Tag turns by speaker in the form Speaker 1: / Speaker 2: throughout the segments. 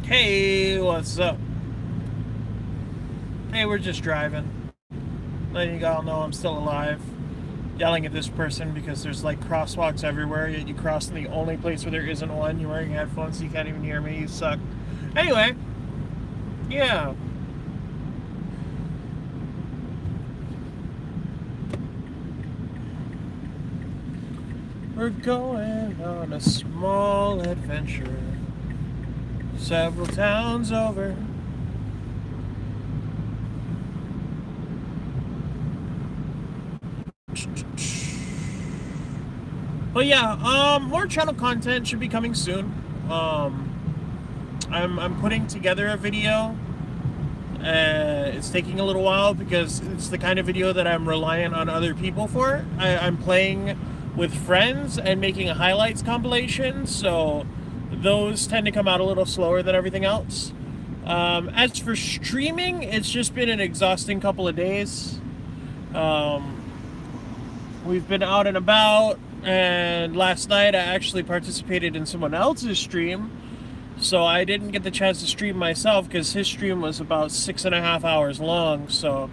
Speaker 1: Hey, what's up? Hey, we're just driving. Letting you all know I'm still alive. Yelling at this person because there's like crosswalks everywhere, yet you cross in the only place where there isn't one. You're wearing headphones, so you can't even hear me. You suck. Anyway, yeah. We're going on a small adventure, several towns over. But yeah, more channel content should be coming soon. I'm putting together a video. It's taking a little while because it's the kind of video that I'm reliant on other people for. I'm playing with friends and making a highlights compilation, so those tend to come out a little slower than everything else. As for streaming, it's just been an exhausting couple of days. We've been out and about, and last night I actually participated in someone else's stream, so I didn't get the chance to stream myself because his stream was about 6.5 hours long, so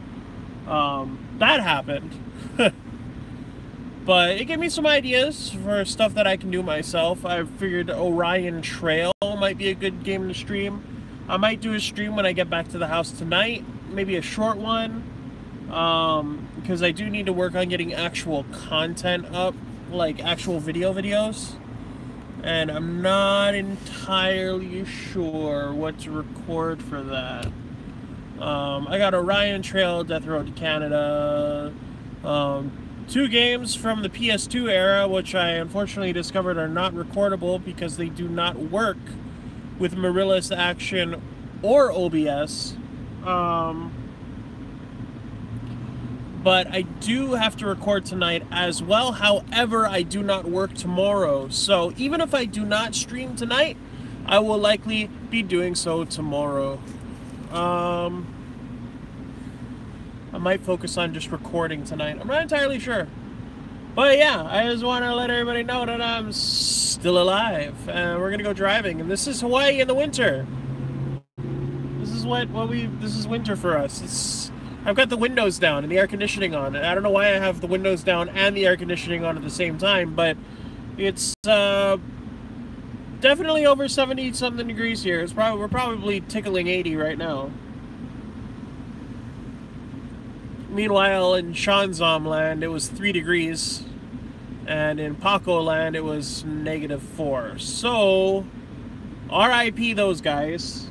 Speaker 1: that happened. But it gave me some ideas for stuff that I can do myself. I figured Orion Trail might be a good game to stream. I might do a stream when I get back to the house tonight, maybe a short one, because I do need to work on getting actual content up, like actual videos, and I'm not entirely sure what to record for that. I got Orion Trail, Death Road to Canada, 2 games from the PS2 era, which I unfortunately discovered are not recordable because they do not work with Mirrorless Action or OBS. But I do have to record tonight as well. However, I do not work tomorrow. So even if I do not stream tonight, I will likely be doing so tomorrow. I might focus on just recording tonight. I'm not entirely sure. But yeah, I just want to let everybody know that I'm still alive. And we're going to go driving. And this is Hawaii in the winter. This is this is winter for us. I've got the windows down and the air conditioning on. And I don't know why I have the windows down and the air conditioning on at the same time, but it's definitely over 70-something degrees here. We're probably tickling 80 right now. Meanwhile, in Shanzom land, it was 3 degrees, and in Paco land, it was -4. So, RIP those guys.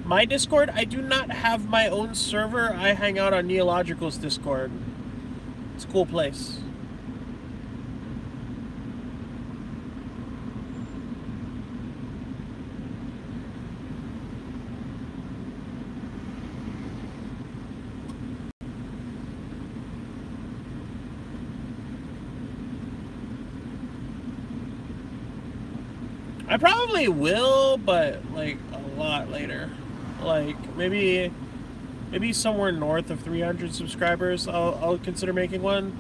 Speaker 1: My Discord, I do not have my own server. I hang out on Neological's Discord. It's a cool place. I probably will, but like a lot later. Like maybe somewhere north of 300 subscribers, I'll consider making one.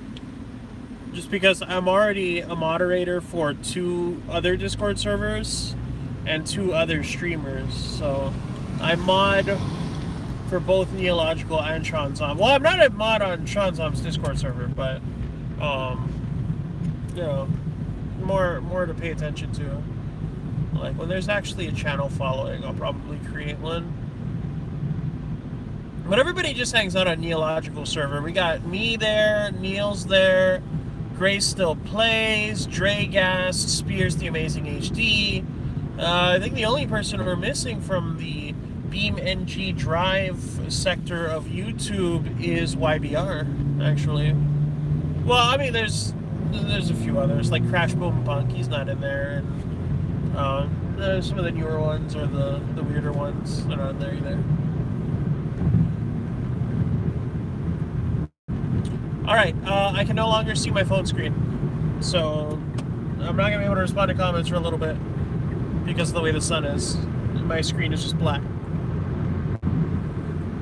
Speaker 1: Just because I'm already a moderator for 2 other Discord servers and 2 other streamers, so I mod for both Neological and Shanzom. Well, I'm not a mod on Shanzom's Discord server, but you know, more to pay attention to. Like, when there's actually a channel following, I'll probably create one. But everybody just hangs out on Neological server. We got me there, Neil's there, Grace Still Plays, Dragast, Spears the Amazing HD. I think the only person we're missing from the BeamNG Drive sector of YouTube is YBR, actually. Well, I mean, there's a few others, like Crash Boom Punk, he's not in there, and some of the newer ones or the weirder ones that aren't there either. Alright, I can no longer see my phone screen, so I'm not going to be able to respond to comments for a little bit because of the way the sun is. My screen is just black.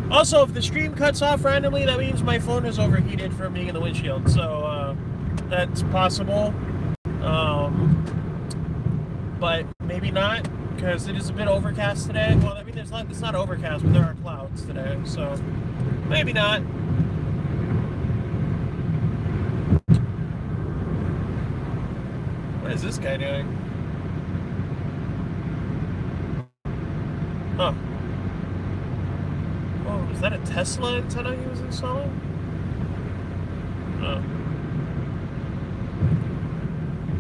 Speaker 1: Also, if the stream cuts off randomly, that means my phone is overheated from being in the windshield, so that's possible. But maybe not, because it is a bit overcast today. Well, I mean, it's not overcast, but there are clouds today, so maybe not. What is this guy doing? Huh. Oh, is that a Tesla antenna he was installing? Oh.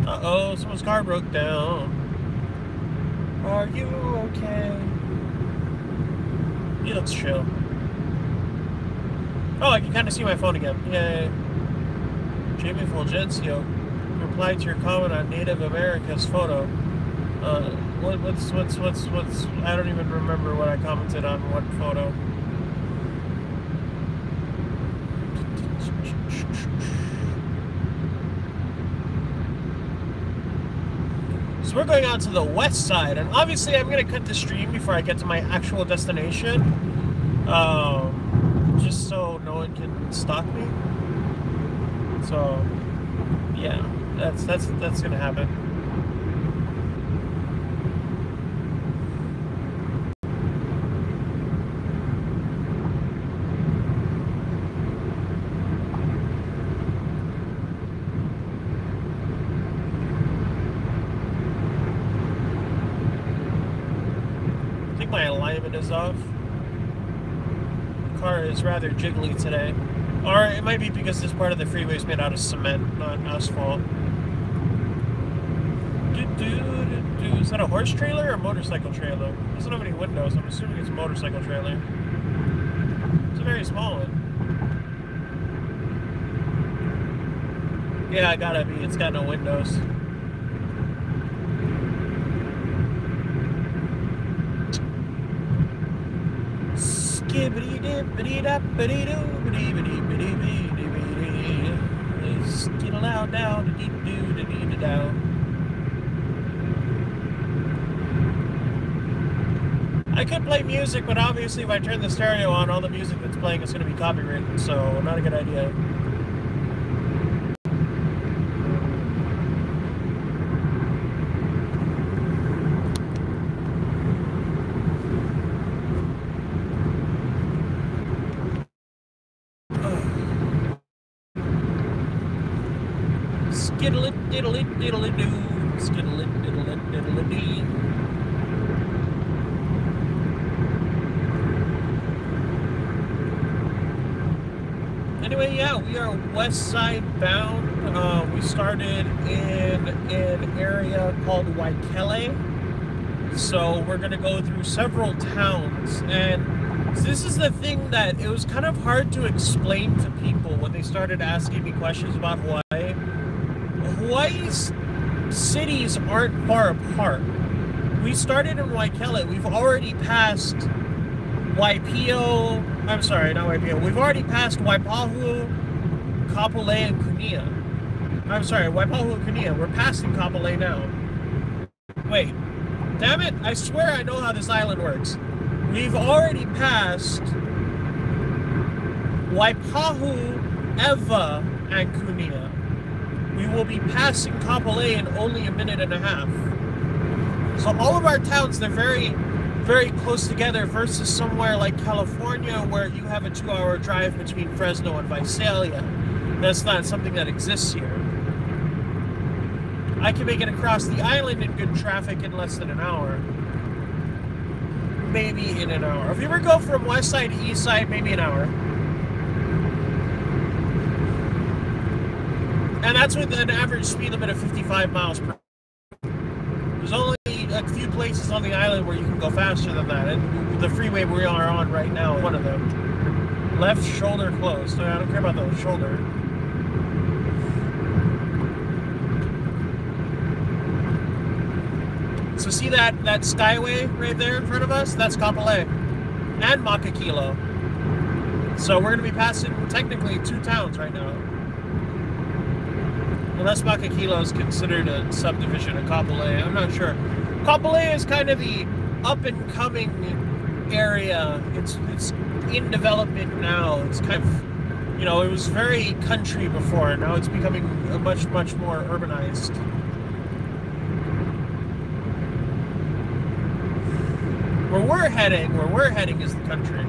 Speaker 1: Uh-oh, someone's car broke down. Are you okay? He looks chill. Oh, I can kind of see my phone again. Yay. Jamie Fulgencio replied to your comment on Native America's photo. What's I don't even remember what I commented on what photo. So we're going out to the west side, and obviously I'm going to cut the stream before I get to my actual destination, just so no one can stalk me. So, yeah, that's going to happen. My alignment is off. The car is rather jiggly today. Or it might be because this part of the freeway is made out of cement, not asphalt. Is that a horse trailer or a motorcycle trailer? It doesn't have any windows. I'm assuming it's a motorcycle trailer. It's a very small one. Yeah, it gotta be. It's got no windows. Skittle out down, down. I could play music, but obviously if I turn the stereo on, all the music that's playing is going to be copyrighted, so not a good idea. Skittle-it, diddle-it, diddle-it-doo. Skittle-it, diddle-it, diddle-it-dee. Anyway, yeah, we are west side bound. We started in an area called Waikele. So we're going to go through several towns. And this is the thing that it was kind of hard to explain to people when they started asking me questions about Hawaii. Hawaii's cities aren't far apart. We started in Waikele. We've already passed Waipio. I'm sorry, not Waipio. We've already passed Waipahu, Kapolei, and Kunia. I'm sorry, Waipahu and Kunia. We're passing Kapolei now. Wait. Damn it. I swear I know how this island works. We've already passed Waipahu, Ewa, and Kunia. We will be passing Kapolei in only a minute and a half. So all of our towns, they're very, very close together versus somewhere like California where you have a 2-hour drive between Fresno and Visalia. That's not something that exists here. I can make it across the island in good traffic in less than an hour. Maybe in an hour. If you ever go from west side to east side, maybe an hour. And that's with an average speed limit of 55 miles per hour. There's only a few places on the island where you can go faster than that. And the freeway we are on right now is one of them. Left shoulder closed. I don't care about the shoulder. So see that skyway right there in front of us? That's Kapolei and Makakilo. So we're going to be passing technically 2 towns right now. Unless Makakilo is considered a subdivision of Kapolei, I'm not sure. Kapolei is kind of the up-and-coming area. It's in development now. It's kind of, you know, it was very country before. Now it's becoming much more urbanized. where we're heading is the country.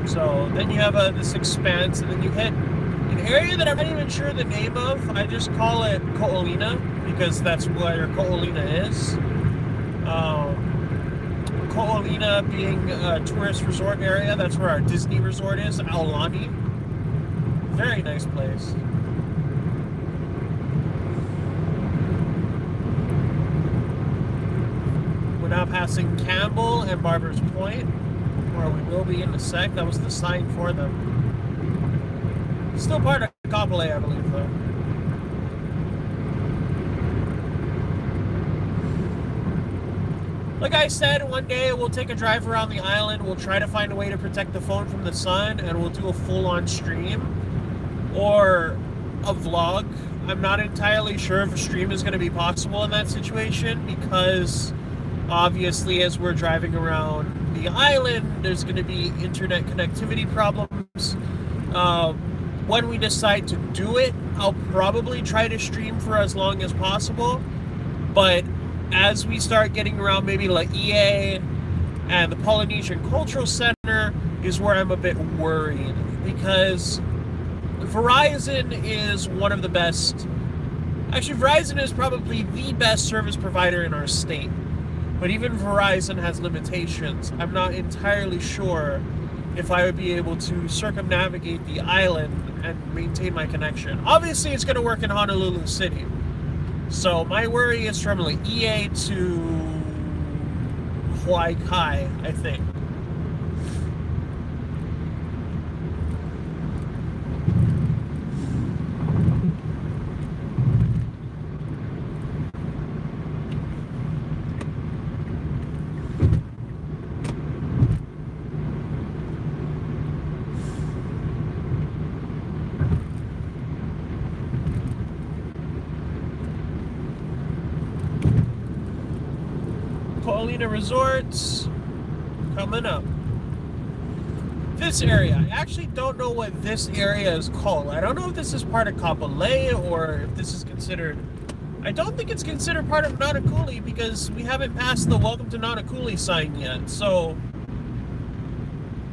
Speaker 1: So then you have this expanse, and then you hit an area that I'm not even sure the name of. I just call it Ko'olina because that's where Ko'olina is. Ko'olina being a tourist resort area, that's where our Disney resort is, Aulani. Very nice place. We're now passing Campbell and Barbers Point, where we will be in a sec. That was the sign for them. Still part of Kapolei, I believe, though. Like I said, one day we'll take a drive around the island. We'll try to find a way to protect the phone from the sun, and we'll do a full-on stream or a vlog. I'm not entirely sure if a stream is going to be possible in that situation because obviously as we're driving around the island, there's going to be internet connectivity problems. When we decide to do it, I'll probably try to stream for as long as possible, but as we start getting around maybe Laie and the Polynesian Cultural Center is where I'm a bit worried, because Verizon is one of the best. Actually, Verizon is probably the best service provider in our state. But even Verizon has limitations. I'm not entirely sure if I would be able to circumnavigate the island and maintain my connection. Obviously, it's going to work in Honolulu City. So my worry is from Laie to Hawaii Kai, I think. Ko'olina Resorts coming up. This area, I actually don't know what this area is called. I don't know if this is part of Kapolei or if this is considered. I don't think it's considered part of Nanakuli because we haven't passed the Welcome to Nanakuli sign yet. So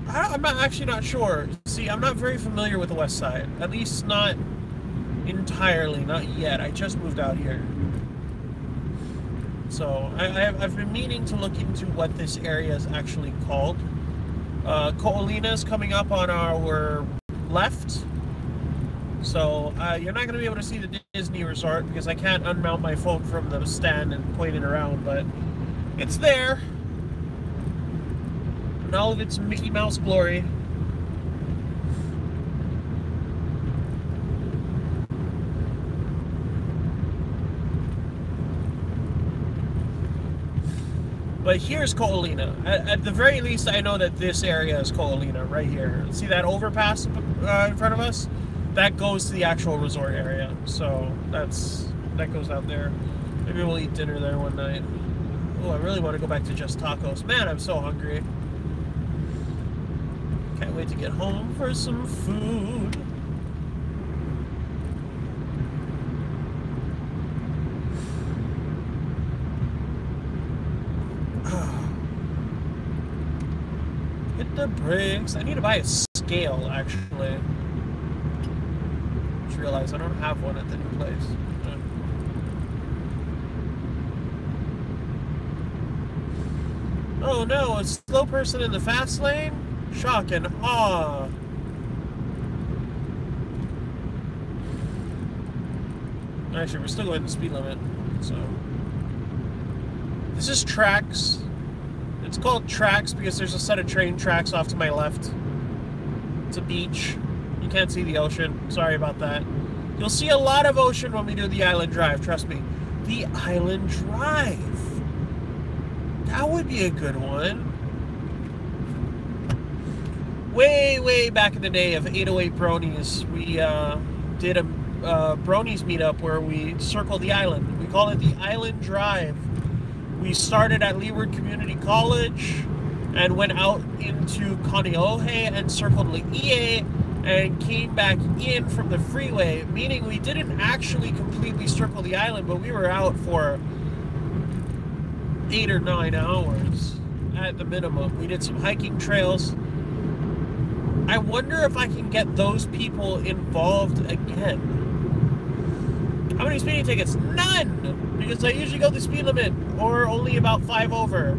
Speaker 1: I'm actually not sure. See, I'm not very familiar with the west side. At least not entirely, not yet. I just moved out here. So I've been meaning to look into what this area is actually called. Ko'olina is coming up on our left. So you're not going to be able to see the Disney Resort because I can't unmount my phone from the stand and point it around, but it's there in all of its Mickey Mouse glory. But here's Ko'olina. At the very least, I know that this area is Ko'olina, right here. See that overpass in front of us? That goes to the actual resort area. So that goes out there. Maybe we'll eat dinner there one night. Oh, I really want to go back to Just Tacos. Man, I'm so hungry. Can't wait to get home for some food. Hit the brakes. I need to buy a scale, actually. Just realized I don't have one at the new place. Oh no, a slow person in the fast lane? Shock and awe. Actually, we're still going the speed limit, so. This is tracks. It's called tracks because there's a set of train tracks off to my left. It's a beach. You can't see the ocean. Sorry about that. You'll see a lot of ocean when we do the Island Drive, trust me. The Island Drive. That would be a good one. Way back in the day of 808 Bronies, we did a Bronies meetup where we circled the island. We call it the Island Drive. We started at Leeward Community College and went out into Kaneohe and circled Laie and came back in from the freeway, meaning we didn't actually completely circle the island, but we were out for 8 or 9 hours at the minimum. We did some hiking trails. I wonder if I can get those people involved again. How many speeding tickets? None! Because I usually go the speed limit, or only about 5 over.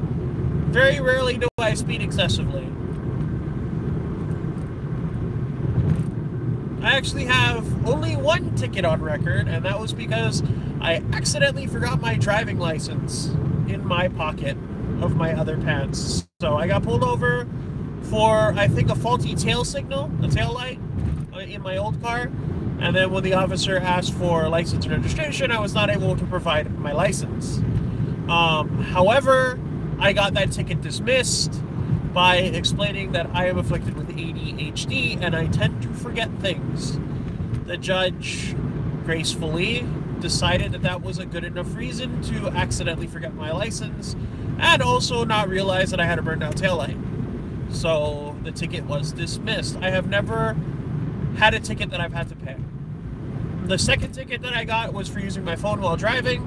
Speaker 1: Very rarely do I speed excessively. I actually have only 1 ticket on record, and that was because I accidentally forgot my driving license in my pocket of my other pants. So I got pulled over for, I think, a faulty tail signal, a tail light, in my old car. And then when the officer asked for license and registration, I was not able to provide my license. However, I got that ticket dismissed by explaining that I am afflicted with ADHD and I tend to forget things. The judge gracefully decided that that was a good enough reason to accidentally forget my license and also not realize that I had a burned out taillight. So the ticket was dismissed. I have never had a ticket that I've had to pay. The second ticket that I got was for using my phone while driving,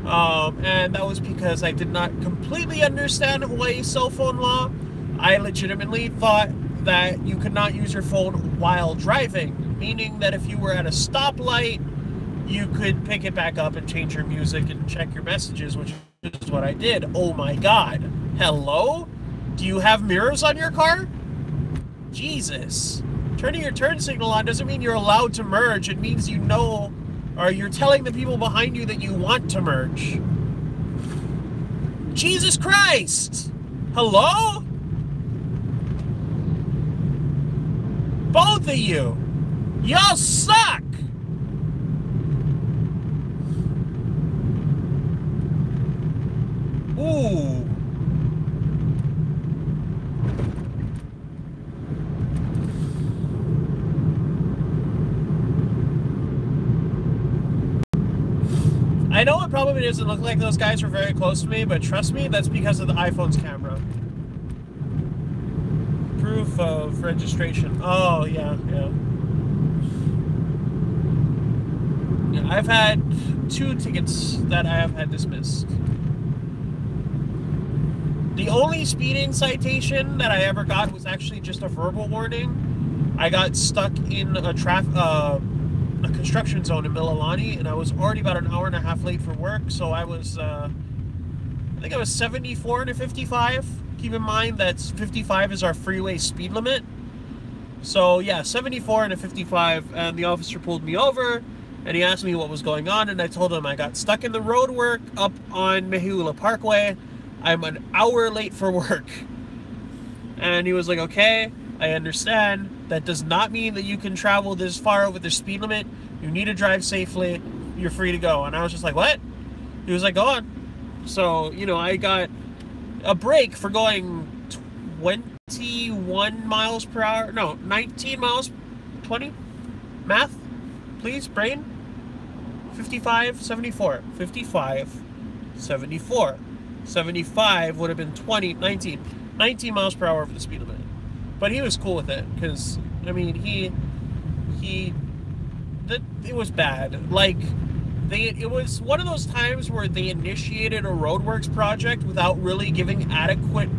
Speaker 1: and that was because I did not completely understand Hawaii cell phone law. I legitimately thought that you could not use your phone while driving, meaning that if you were at a stoplight, you could pick it back up and change your music and check your messages, which is what I did. Oh my God. Hello? Do you have mirrors on your car? Jesus. Turning your turn signal on doesn't mean you're allowed to merge. It means you know, or you're telling the people behind you that you want to merge. Jesus Christ! Hello? Both of you! Y'all suck! Ooh. I know it probably doesn't look like those guys were very close to me, but trust me, that's because of the iPhone's camera. Proof of registration. Oh, yeah. I've had 2 tickets that I have had dismissed. The only speeding citation that I ever got was actually just a verbal warning. I got stuck in a construction zone in Mililani, and I was already about an hour and a half late for work, so I was, I think I was 74 and a 55. Keep in mind that 55 is our freeway speed limit. So yeah, 74 and a 55, and the officer pulled me over, and he asked me what was going on, and I told him I got stuck in the road work up on Mehiula Parkway. I'm an hour late for work. And he was like, okay, I understand. That does not mean that you can travel this far over the speed limit. You need to drive safely. You're free to go. And I was just like, what? He was like, go on. So, you know, I got a break for going 21 miles per hour. No, 19 miles, 20? Math, please, brain. 55, 74. 55, 74. 75 would have been 19 miles per hour over the speed limit. But he was cool with it, because, I mean, it was bad. Like, it was one of those times where they initiated a roadworks project without really giving adequate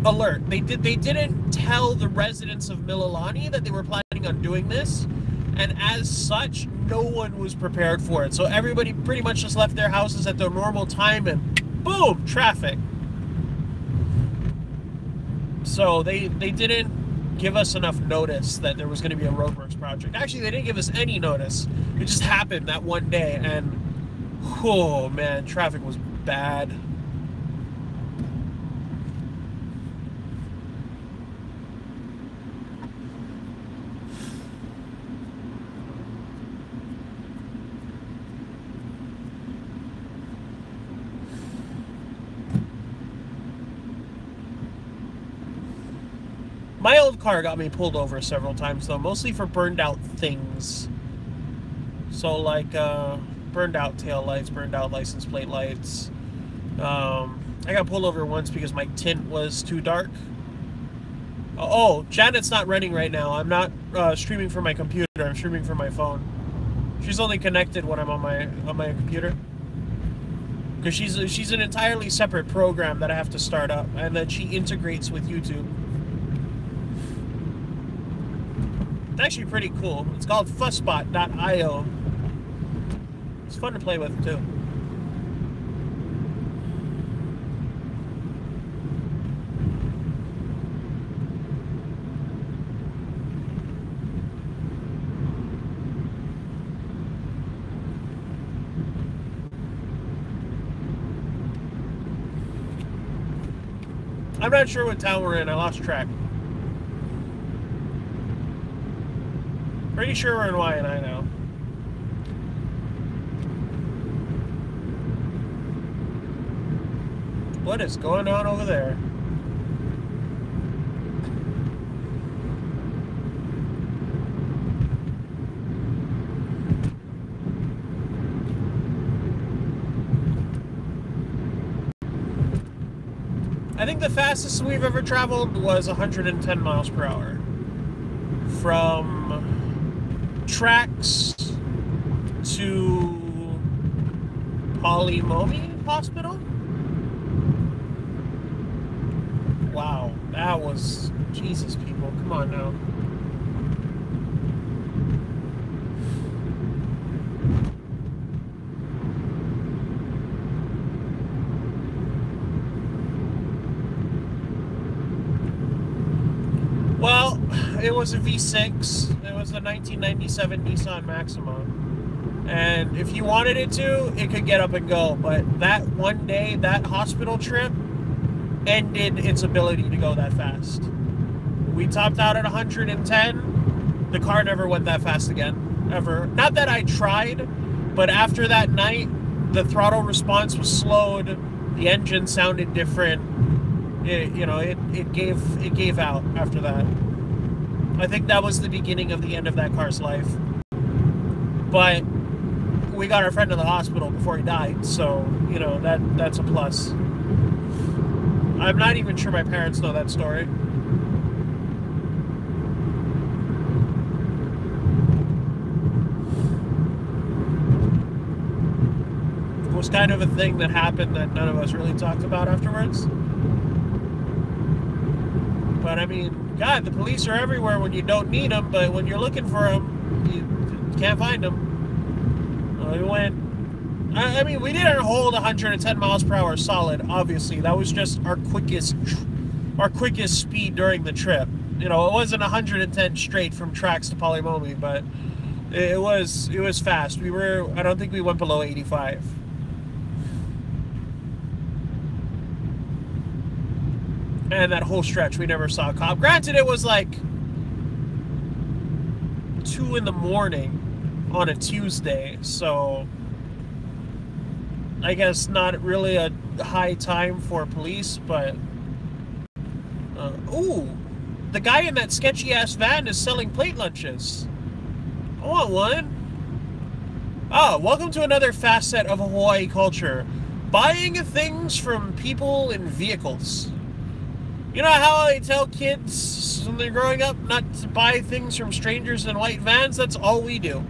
Speaker 1: alert. They didn't tell the residents of Mililani that they were planning on doing this, and as such, no one was prepared for it. So everybody pretty much just left their houses at their normal time, and boom, traffic. So they didn't give us enough notice that there was going to be a roadworks project. Actually, they didn't give us any notice. It just happened that one day, and oh man, traffic was bad. My old car got me pulled over several times, though, mostly for burned out things. So, like, burned out tail lights, burned out license plate lights. I got pulled over once because my tint was too dark. Oh, Janet's not running right now. I'm not streaming from my computer. I'm streaming from my phone. She's only connected when I'm on my computer. Because she's an entirely separate program that I have to start up, and then she integrates with YouTube. It's actually pretty cool. It's called Fussbot.io. It's fun to play with too. I'm not sure what town we're in. I lost track. Pretty sure we're in Waianae now. What is going on over there? I think the fastest we've ever traveled was 110 miles per hour. From Tracks to Polimomi Hospital? Wow, that was... Jesus, people, come on now. Well, it was a V6. It was a 1997 Nissan Maxima. And if you wanted it to, it could get up and go. But that one day, that hospital trip ended its ability to go that fast. We topped out at 110. The car never went that fast again, ever. Not that I tried, but after that night, the throttle response was slowed. The engine sounded different. It gave out after that. I think that was the beginning of the end of that car's life. But we got our friend to the hospital before he died, so that's a plus. I'm not even sure my parents know that story. It was kind of a thing that happened that none of us really talked about afterwards. But I mean, God, the police are everywhere when you don't need them, but when you're looking for them, you can't find them. We went... I mean, we didn't hold 110 miles per hour solid, obviously. That was just our quickest speed during the trip. It wasn't 110 straight from Tracks to Polimomi, but it was fast. I don't think we went below 85. And that whole stretch, we never saw a cop. Granted, it was like 2 in the morning on a Tuesday, so I guess not really a high time for police, but... ooh! The guy in that sketchy-ass van is selling plate lunches. I want one. Oh, welcome to another facet of Hawaii culture. Buying things from people in vehicles. You know how they tell kids when they're growing up not to buy things from strangers in white vans? That's all we do.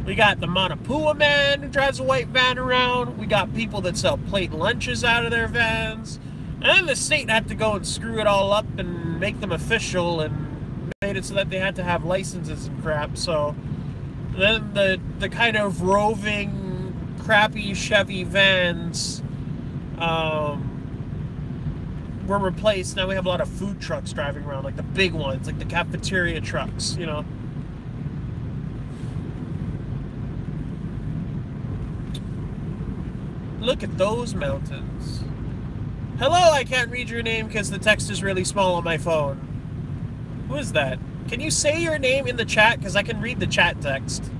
Speaker 1: We got the Manapua man who drives a white van around. We got people that sell plate lunches out of their vans. And then the state had to go and screw it all up and make them official and made it so that they had to have licenses and crap. So then the kind of roving, crappy Chevy vans were replaced. Now we have a lot of food trucks driving around, like the big ones, like the cafeteria trucks, Look at those mountains. Hello, I can't read your name because the text is really small on my phone. Who is that? Can you say your name in the chat? Because I can read the chat text.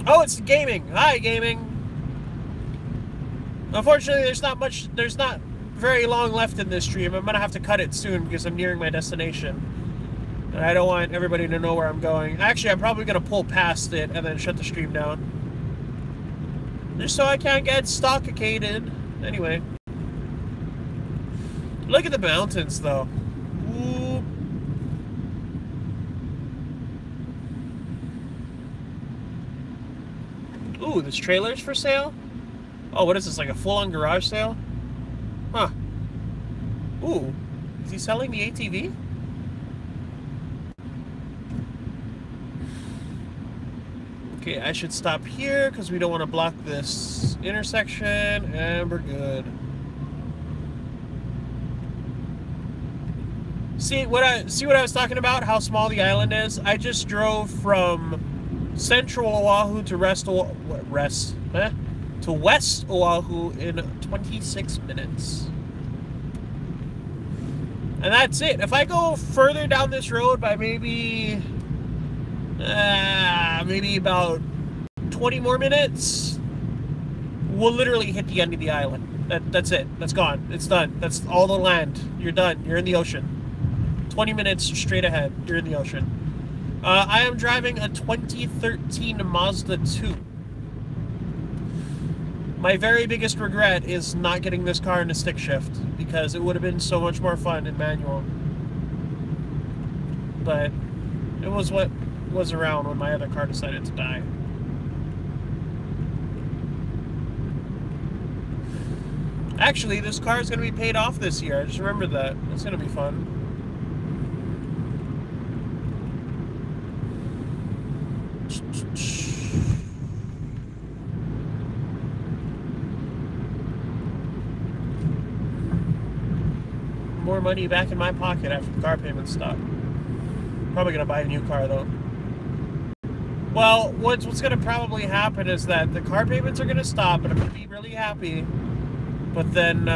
Speaker 1: Oh, it's gaming. Hi, gaming. Unfortunately, there's not very long left in this stream. I'm gonna have to cut it soon because I'm nearing my destination. And I don't want everybody to know where I'm going. Actually, I'm probably gonna pull past it and then shut the stream down. Just so I can't get stalkacated. Anyway. Look at the mountains, though. Ooh. Ooh, this trailer's for sale? Oh, what is this, like a full-on garage sale? Huh. Ooh, is he selling the ATV? Okay, I should stop here because we don't want to block this intersection, and we're good. See what I was talking about? How small the island is? I just drove from Central Oahu to West Oahu in 26 minutes. And that's it. If I go further down this road by maybe about 20 more minutes, we'll literally hit the end of the island. That's it. That's gone. It's done. That's all the land. You're done. You're in the ocean. 20 minutes straight ahead. You're in the ocean. I am driving a 2013 Mazda 2. My very biggest regret is not getting this car in a stick shift, because it would have been so much more fun in manual. But it was what was around when my other car decided to die. Actually, this car is going to be paid off this year. I just remembered that. It's going to be fun. More money back in my pocket after the car payments stop. Probably going to buy a new car, though. Well, what's going to probably happen is that the car payments are going to stop, and I'm going to be really happy. But then,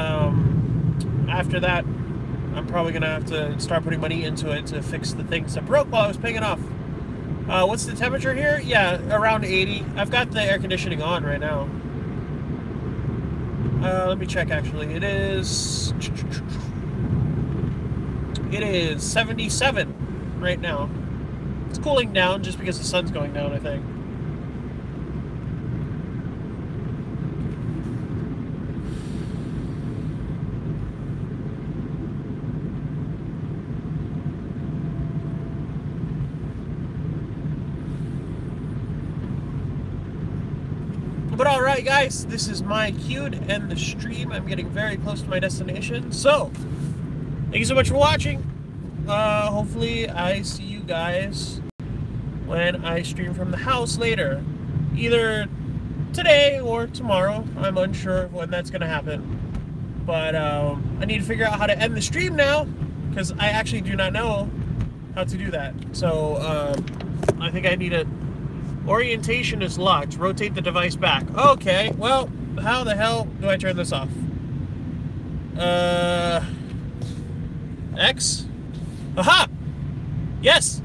Speaker 1: after that, I'm probably going to have to start putting money into it to fix the things that broke while I was paying it off. What's the temperature here? Yeah, around 80. I've got the air conditioning on right now. Let me check, actually. It is 77 right now. It's cooling down just because the sun's going down, I think. But alright guys, this is my cue to end the stream. I'm getting very close to my destination. So, thank you so much for watching. Hopefully I see you guys when I stream from the house later. Either today or tomorrow. I'm unsure of when that's going to happen. But I need to figure out how to end the stream now, because I actually do not know how to do that. So I think I need a... Orientation is locked. Rotate the device back. Okay, well, how the hell do I turn this off? X? Aha! Yes!